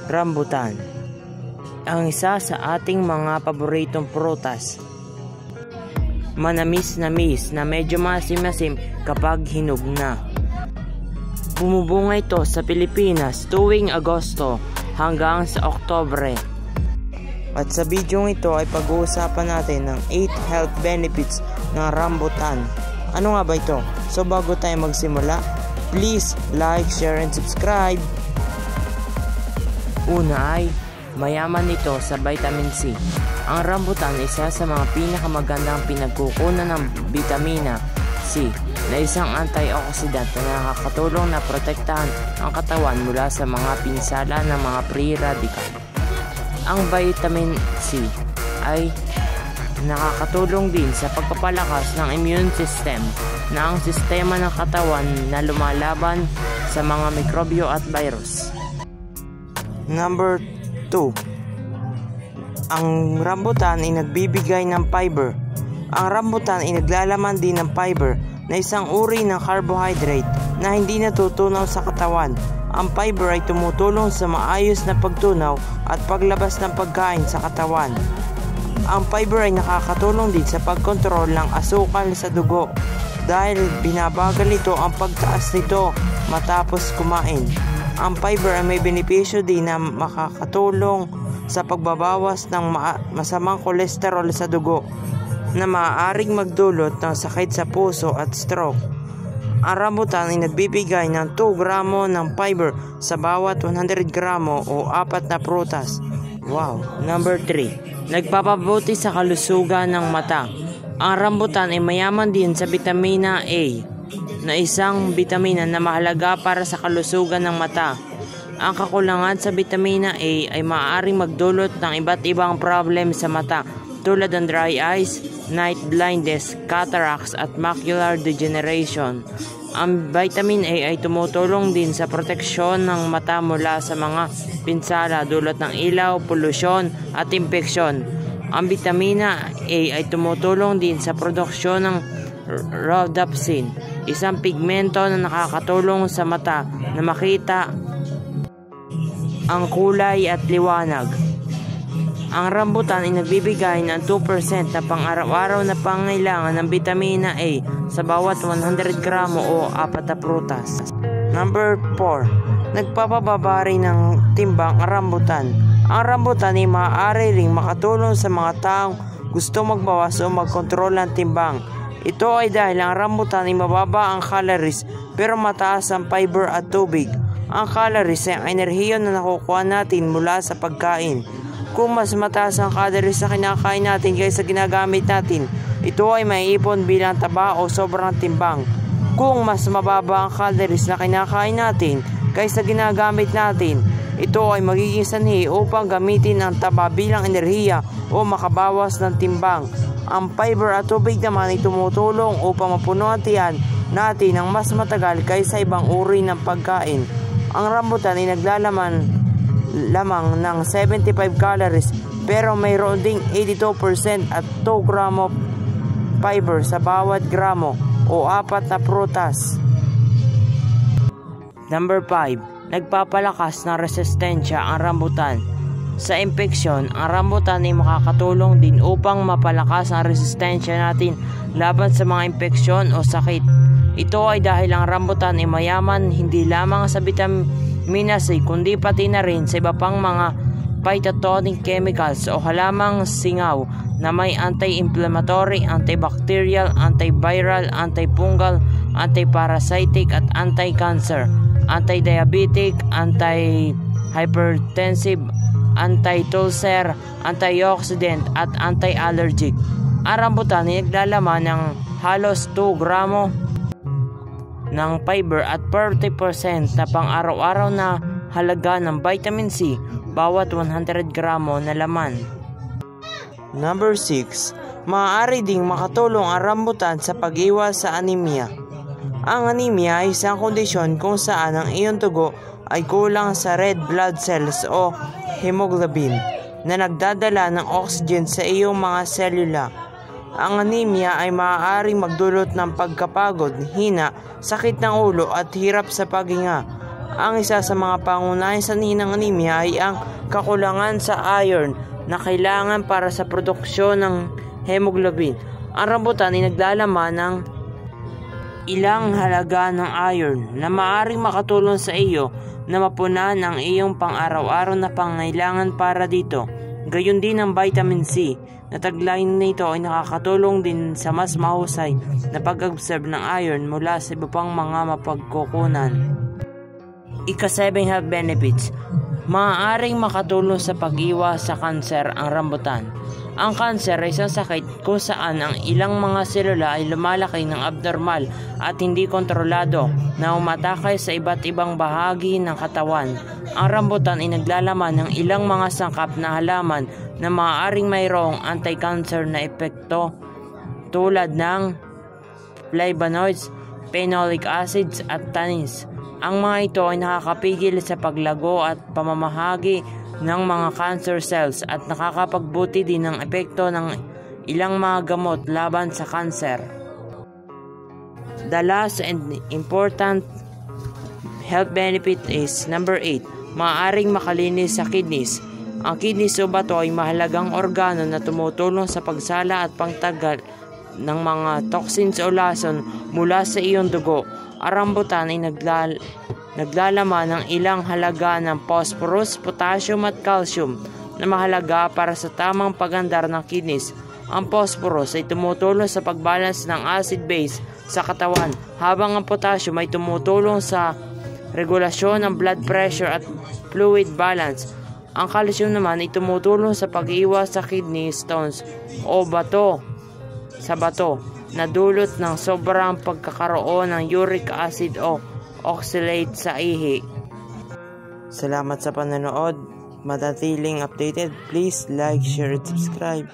Rambutan, ang isa sa ating mga paboritong prutas. Manamis-namis na medyo masim-masim kapag hinog na. Bumubunga ito sa Pilipinas tuwing Agosto hanggang sa Oktubre. At sa video ito ay pag-uusapan natin ng 8 health benefits ng rambutan. Ano nga ba ito? So bago tayo magsimula, please like, share, and subscribe. Una ay, mayaman ito sa vitamin C. Ang rambutan ay isa sa mga pinakamagandang pinagkukunan ng vitamina C na isang antioxidant na nakakatulong na protektahan ang katawan mula sa mga pinsala ng mga free radical. Ang vitamin C ay nakakatulong din sa pagpapalakas ng immune system na ang sistema ng katawan na lumalaban sa mga mikrobyo at virus. Number 2. Ang rambutan ay nagbibigay ng fiber. Ang rambutan ay naglalaman din ng fiber na isang uri ng carbohydrate na hindi natutunaw sa katawan. Ang fiber ay tumutulong sa maayos na pagtunaw at paglabas ng pagkain sa katawan. Ang fiber ay nakakatulong din sa pagkontrol ng asukal sa dugo dahil binabagal nito ang pagtaas nito matapos kumain. Ang fiber ay may benepisyo din na makakatulong sa pagbabawas ng masamang kolesterol sa dugo na maaaring magdulot ng sakit sa puso at stroke. Ang rambutan ay nagbibigay ng 2 gramo ng fiber sa bawat 100 gramo o 4 na prutas. Wow! Number 3. Nagpapabuti sa kalusugan ng mata. Ang rambutan ay mayaman din sa vitamina A na isang bitamina na mahalaga para sa kalusugan ng mata. Ang kakulangan sa vitamina A ay maaaring magdulot ng iba't ibang problem sa mata tulad ng dry eyes, night blindness, cataracts at macular degeneration. Ang vitamin A ay tumutulong din sa proteksyon ng mata mula sa mga pinsala dulot ng ilaw, polusyon at impeksyon. Ang vitamina A ay tumutulong din sa produksyon ng rhodopsin, isang pigmento na nakakatulong sa mata na makita ang kulay at liwanag. Ang rambutan ay nagbibigay ng 2% na pang-araw-araw na pangailangan ng vitamina A sa bawat 100 gramo o 4 na prutas. Number 4. Nagpapababa rin ng timbang ang rambutan. Ang rambutan ay maaari ring makatulong sa mga taong gusto magbawas o magkontrol ng timbang. Ito ay dahil ang rambutan ay mababa ang calories pero mataas ang fiber at tubig. Ang calories ay ang enerhiya na nakukuha natin mula sa pagkain. Kung mas mataas ang calories na kinakain natin kaysa ginagamit natin, ito ay maiipon bilang taba o sobrang timbang. Kung mas mababa ang calories na kinakain natin kaysa ginagamit natin, ito ay magiging sanhi upang gamitin ang taba bilang enerhiya o makabawas ng timbang. Ang fiber at tubig naman ay tumutulong upang mapuno ang tiyan natin ng mas matagal kaysa ibang uri ng pagkain. Ang rambutan ay naglalaman lamang ng 75 calories pero mayroon ding 82% at 2 gramo fiber sa bawat gramo o 4 na prutas. Number 5. Nagpapalakas ng resistensya ang rambutan. Sa impeksyon, ang rambutan ay makakatulong din upang mapalakas ang resistensya natin laban sa mga impeksyon o sakit. Ito ay dahil ang rambutan ay mayaman hindi lamang sa vitamina C kundi pati na rin sa iba pang mga phytotonic chemicals o halamang singaw na may anti-inflammatory, antibacterial, antiviral, antifungal, antiparasitic at anti-cancer, anti-diabetic, anti-hypertensive, anti-ulcer, antioxidant at anti-allergic. Ang rambutan ay naglalaman ng halos 2 gramo ng fiber at 40% na pang-araw-araw na halaga ng vitamin C bawat 100 gramo na laman. Number 6. Maaari ding makatulong ang rambutan sa pag-iwas sa anemia. Ang anemia ay isang kondisyon kung saan ang iyong dugo ay kulang sa red blood cells o hemoglobin na nagdadala ng oxygen sa iyong mga selula. Ang anemia ay maaaring magdulot ng pagkapagod, hina, sakit ng ulo at hirap sa paghinga. Ang isa sa mga pangunahing sanhi ng anemia ay ang kakulangan sa iron na kailangan para sa produksyon ng hemoglobin. Ang rambutan ay naglalaman ng ilang halaga ng iron na maaaring makatulong sa iyo na mapunan ang iyong pang-araw-araw na pangangailangan para dito. Gayon din ang vitamin C na taglayin nito ay nakakatulong din sa mas mahusay na pag-absorb ng iron mula sa iba pang mga mapagkukunan. Ika-7 health benefits. Maaaring makatulong sa pag-iwas sa kanser ang rambutan. Ang kanser ay isang sakit kung saan ang ilang mga selula ay lumalaki ng abnormal at hindi kontrolado na umatakay sa iba't ibang bahagi ng katawan. Ang rambutan ay naglalaman ng ilang mga sangkap na halaman na maaaring mayroong anti-cancer na epekto tulad ng flavonoids, phenolic acids at tannins. Ang mga ito ay nakakapigil sa paglago at pamamahagi ng mga cancer cells at nakakapagbuti din ng epekto ng ilang mga gamot laban sa kanser. The last and important health benefit is number 8. Maaaring makalinis sa kidneys. Ang kidneys o bato ay mahalagang organo na tumutulong sa pagsala at pangtagal ng mga toxins o lason mula sa iyong dugo. Ang rambutan ay naglalaman ng ilang halaga ng phosphorus, potassium at calcium na mahalaga para sa tamang pagandar ng kidneys. Ang phosphorus ay tumutulong sa pagbalance ng acid-base sa katawan, habang ang potassium ay tumutulong sa regulasyon ng blood pressure at fluid balance. Ang calcium naman ay tumutulong sa pag-iwas sa kidney stones o bato sa bato na dulot ng sobrang pagkakaroon ng uric acid o oxalate sa ihi. Salamat sa panonood. Manatiling updated, please like, share, and subscribe.